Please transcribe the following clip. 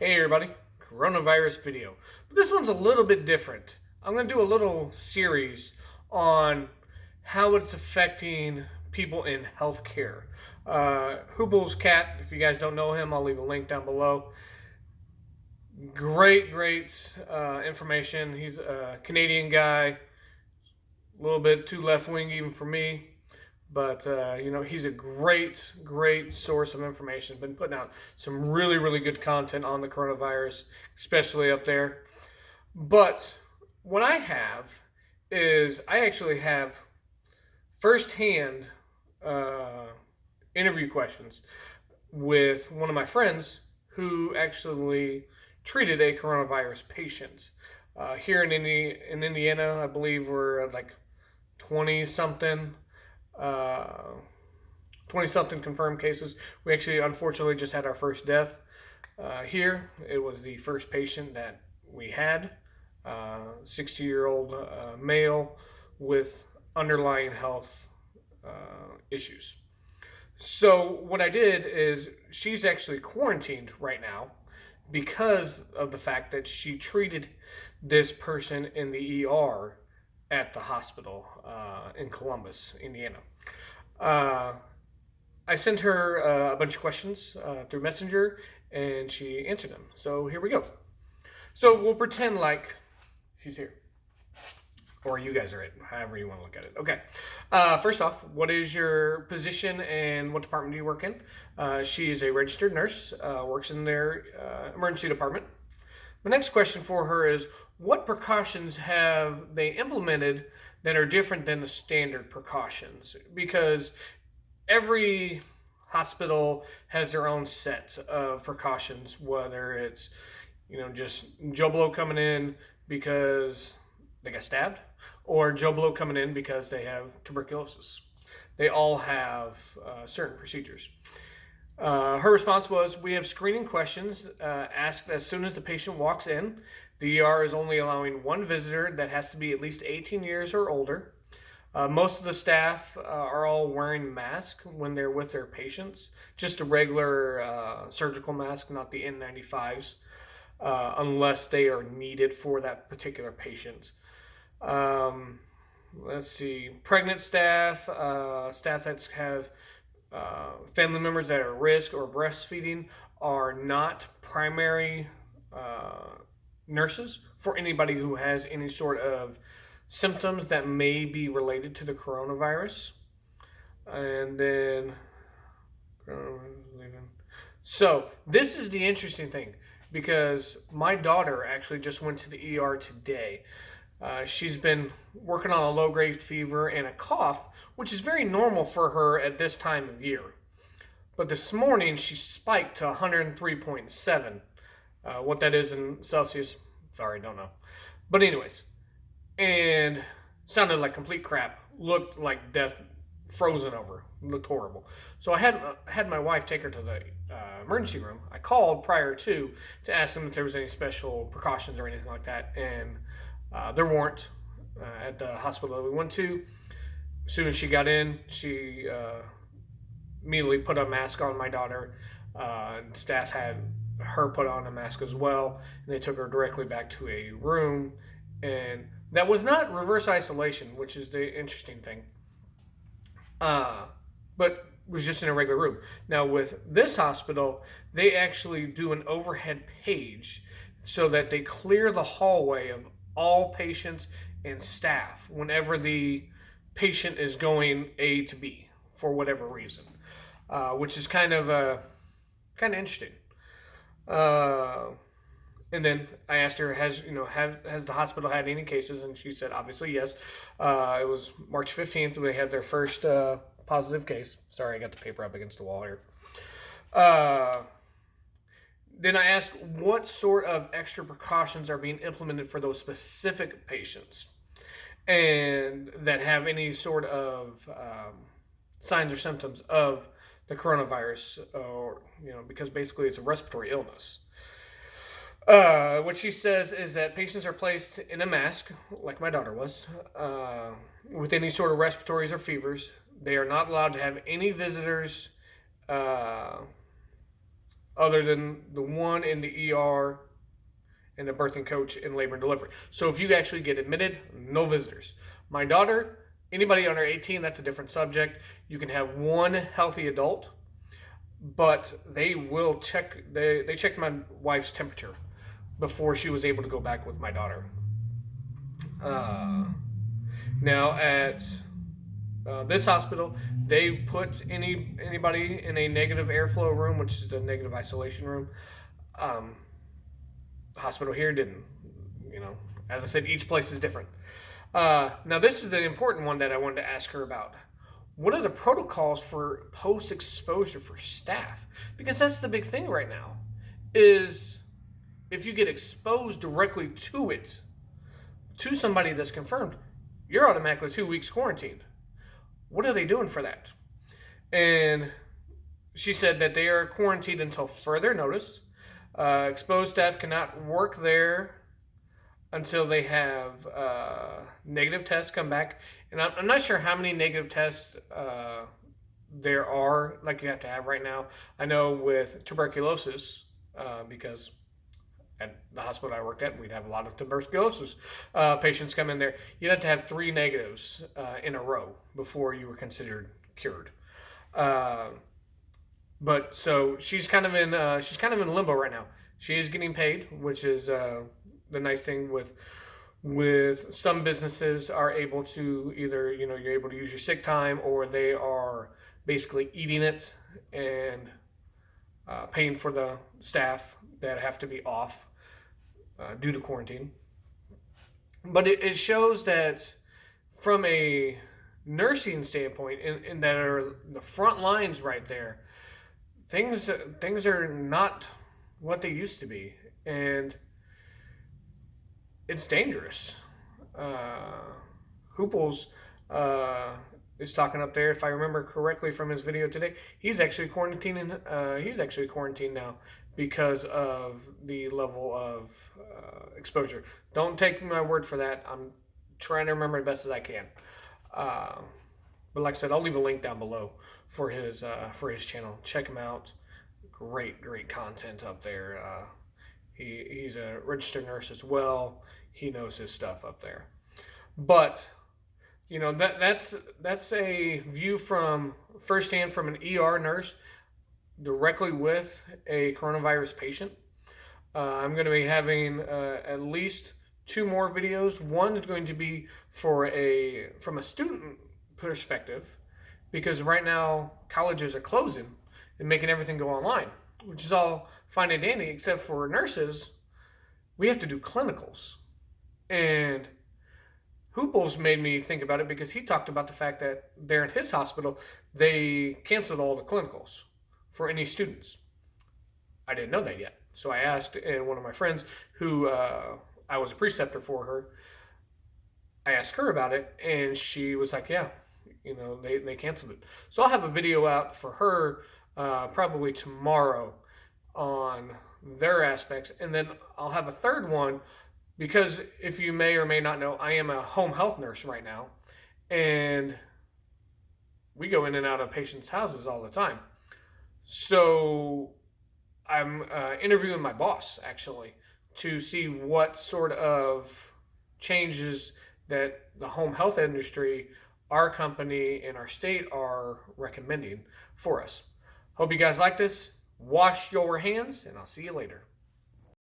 Hey everybody, coronavirus video. But this one's a little bit different. I'm going to do a little series on how it's affecting people in healthcare. Hubble's cat, if you guys don't know him, I'll leave a link down below. Great information. He's a Canadian guy, a little bit too left wing even for me. But he's a great source of information. Been putting out some really good content on the coronavirus, especially up there. But what I have is I actually have firsthand interview questions with one of my friends who actually treated a coronavirus patient here in Indiana. I believe we're at like 20 something. 20 something confirmed cases. We actually, unfortunately, just had our first death here. It was the first patient that we had, 60-year-old male with underlying health issues. So, what I did is she's actually quarantined right now because of the fact that she treated this person in the ER at the hospital in Columbus, Indiana. I sent her a bunch of questions through Messenger, and she answered them. So here we go. So we'll pretend like she's here, or you guys are it, however you want to look at it. Okay. First off, what is your position and what department do you work in? She is a registered nurse, works in their emergency department. The next question for her is, what precautions have they implemented that are different than the standard precautions? Because every hospital has their own set of precautions, whether it's, just Joe Blow coming in because they got stabbed, or Joe Blow coming in because they have tuberculosis. They all have certain procedures. Her response was, we have screening questions asked as soon as the patient walks in. The ER is only allowing one visitor that has to be at least 18 years or older. Most of the staff are all wearing masks when they're with their patients, just a regular surgical mask, not the N95s, unless they are needed for that particular patient. Let's see, pregnant staff, staff that have family members that are at risk or breastfeeding are not primary nurses for anybody who has any sort of symptoms that may be related to the coronavirus. And then, so this is the interesting thing, because my daughter actually just went to the ER today. She's been working on a low-grade fever and a cough, which is very normal for her at this time of year. But this morning, she spiked to 103.7. What that is in Celsius, sorry, don't know. But anyways, and sounded like complete crap. Looked like death frozen over. Looked horrible. So I had my wife take her to the emergency room. I called prior to ask them if there was any special precautions or anything like that, and there weren't at the hospital that we went to. As soon as she got in, she immediately put a mask on my daughter. And staff had her put on a mask as well, and they took her directly back to a room. And that was not reverse isolation, which is the interesting thing, but was just in a regular room. Now with this hospital, they actually do an overhead page so that they clear the hallway of all patients and staff whenever the patient is going A to B for whatever reason, which is kind of interesting. And then I asked her, has the hospital had any cases? And she said, obviously, yes. It was March 15th when they had their first positive case. Sorry, I got the paper up against the wall here. Then I asked what sort of extra precautions are being implemented for those specific patients and that have any sort of signs or symptoms of the coronavirus, or because basically it's a respiratory illness. What she says is that patients are placed in a mask, like my daughter was, with any sort of respiratories or fevers. They are not allowed to have any visitors other than the one in the ER and the birthing coach in labor and delivery. So if you actually get admitted, no visitors. My daughter, anybody under 18, that's a different subject. You can have one healthy adult, but they will check. They checked my wife's temperature before she was able to go back with my daughter. Now at this hospital, they put anybody in a negative airflow room, which is the negative isolation room. The hospital here didn't. As I said, each place is different. Now this is the important one that I wanted to ask her about. What are the protocols for post-exposure for staff? Because that's the big thing right now, is if you get exposed directly to it, to somebody that's confirmed, you're automatically 2 weeks quarantined. What are they doing for that? And she said that they are quarantined until further notice. Exposed staff cannot work there until they have negative tests come back. And I'm not sure how many negative tests there are, like you have to have right now. I know with tuberculosis, because at the hospital I worked at, we'd have a lot of tuberculosis patients come in there. You'd have to have 3 negatives in a row before you were considered cured. But so she's kind of in limbo right now. She is getting paid, which is the nice thing with some businesses are able to either, you're able to use your sick time, or they are basically eating it and paying for the staff that have to be off due to quarantine. But it shows that from a nursing standpoint, and that are the front lines right there, things are not what they used to be, and it's dangerous. Hooples is talking up there, if I remember correctly from his video today. He's actually quarantining. He's actually quarantined now because of the level of exposure. Don't take my word for that. I'm trying to remember as best as I can. But like I said, I'll leave a link down below for his channel. Check him out. Great content up there. He's a registered nurse as well. He knows his stuff up there. But that's a view from firsthand from an ER nurse directly with a coronavirus patient. I'm going to be having at least 2 more videos. One is going to be from a student perspective, because right now colleges are closing and making everything go online, which is all fine and dandy, except for nurses, we have to do clinicals. And Hooples made me think about it, because he talked about the fact that there in his hospital, they canceled all the clinicals for any students. I didn't know that yet. So I asked one of my friends who I was a preceptor for her, I asked her about it, and she was like, yeah, they canceled it. So I'll have a video out for her probably tomorrow on their aspects. And then I'll have a third one, because if you may or may not know, I am a home health nurse right now, and we go in and out of patients' houses all the time. So I'm interviewing my boss, actually, to see what sort of changes that the home health industry, our company, and our state are recommending for us. Hope you guys like this. Wash your hands, and I'll see you later.